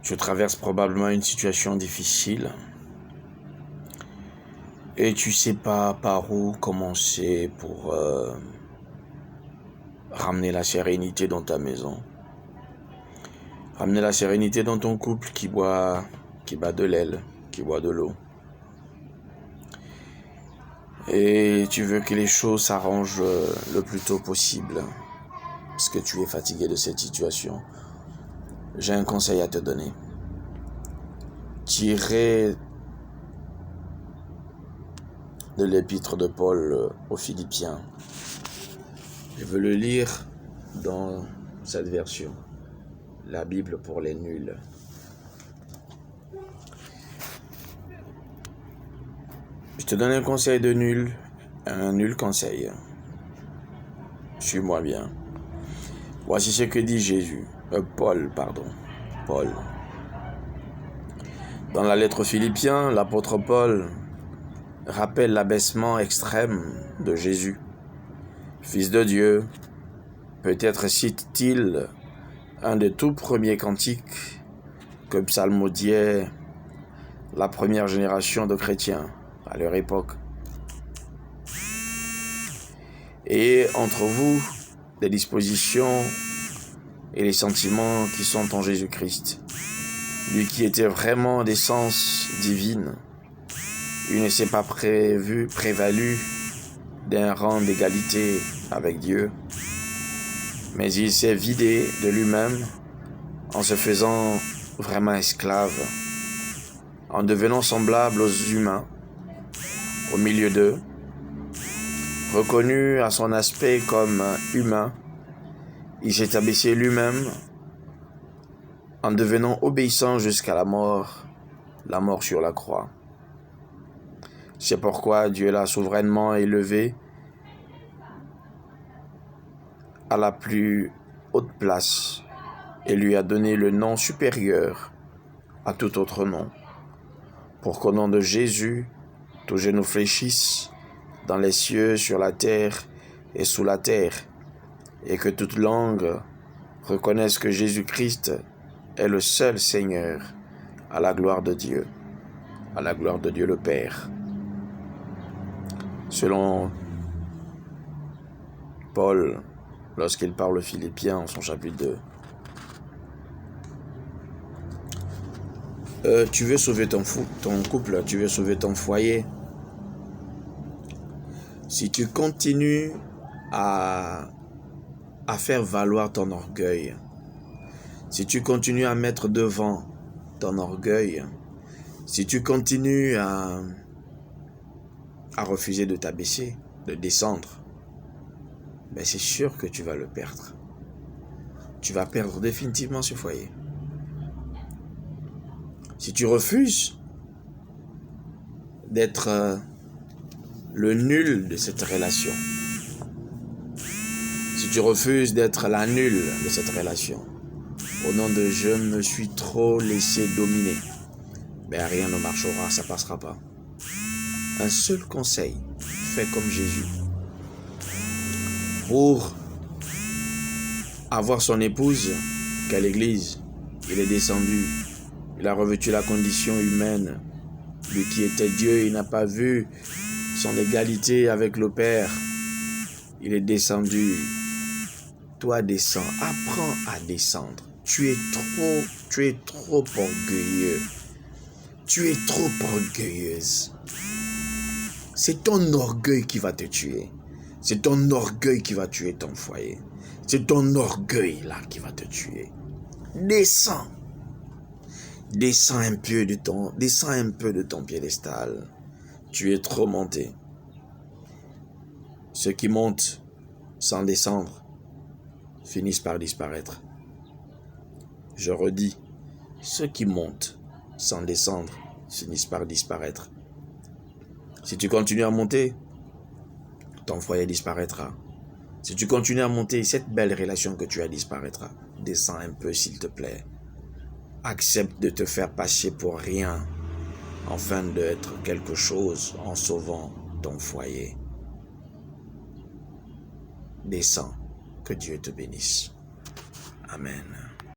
Tu traverses probablement une situation difficile et tu sais pas par où commencer pour ramener la sérénité dans ta maison. Ramener la sérénité dans ton couple qui bat de l'aile, qui boit de l'eau. Et tu veux que les choses s'arrangent le plus tôt possible parce que tu es fatigué de cette situation. J'ai un conseil à te donner. Tiré de l'épître de Paul aux Philippiens. Je veux le lire dans cette version. La Bible pour les nuls. Je te donne un conseil de nul, un nul conseil. Suis-moi bien. Voici ce que dit Paul. Dans la lettre aux Philippiens, l'apôtre Paul rappelle l'abaissement extrême de Jésus, Fils de Dieu. Peut-être cite-t-il un des tout premiers cantiques que psalmodiait la première génération de chrétiens à leur époque. Et entre vous, des dispositions et les sentiments qui sont en Jésus-Christ, lui qui était vraiment d'essence divine. Il ne s'est pas prévalu d'un rang d'égalité avec Dieu, mais il s'est vidé de lui-même en se faisant vraiment esclave, en devenant semblable aux humains, au milieu d'eux, reconnu à son aspect comme humain. Il s'est abaissé lui-même en devenant obéissant jusqu'à la mort sur la croix. C'est pourquoi Dieu l'a souverainement élevé à la plus haute place et lui a donné le nom supérieur à tout autre nom, pour qu'au nom de Jésus, tout genou fléchisse dans les cieux, sur la terre et sous la terre, et que toute langue reconnaisse que Jésus-Christ est le seul Seigneur, à la gloire de Dieu le Père. Selon Paul, lorsqu'il parle aux Philippiens en son chapitre 2, tu veux sauver ton couple, tu veux sauver ton foyer. Si tu continues à faire valoir ton orgueil, si tu continues à mettre devant ton orgueil, si tu continues à refuser de t'abaisser, de descendre, ben c'est sûr que tu vas le perdre. Tu vas perdre définitivement ce foyer. Si tu refuses d'être le nul de cette relation, si tu refuses d'être la nulle de cette relation, au nom de je me suis trop laissé dominer, ben rien ne marchera, ça passera pas. Un seul conseil, fais comme Jésus. Pour avoir son épouse, qu'est l'Église, il est descendu. Il a revêtu la condition humaine. Lui qui était Dieu, il n'a pas vu son égalité avec le Père. Il est descendu. Toi, descends. Apprends à descendre. Tu es trop orgueilleux. Tu es trop orgueilleuse. C'est ton orgueil qui va te tuer. C'est ton orgueil qui va tuer ton foyer. C'est ton orgueil là qui va te tuer. Descends. Descends un peu de ton piédestal. Tu es trop monté. Ceux qui montent sans descendre finissent par disparaître. Je redis, ceux qui montent sans descendre finissent par disparaître. Si tu continues à monter, ton foyer disparaîtra. Si tu continues à monter, cette belle relation que tu as disparaîtra. Descends un peu s'il te plaît. Accepte de te faire passer pour rien, afin d'être quelque chose en sauvant ton foyer. Descends, que Dieu te bénisse. Amen.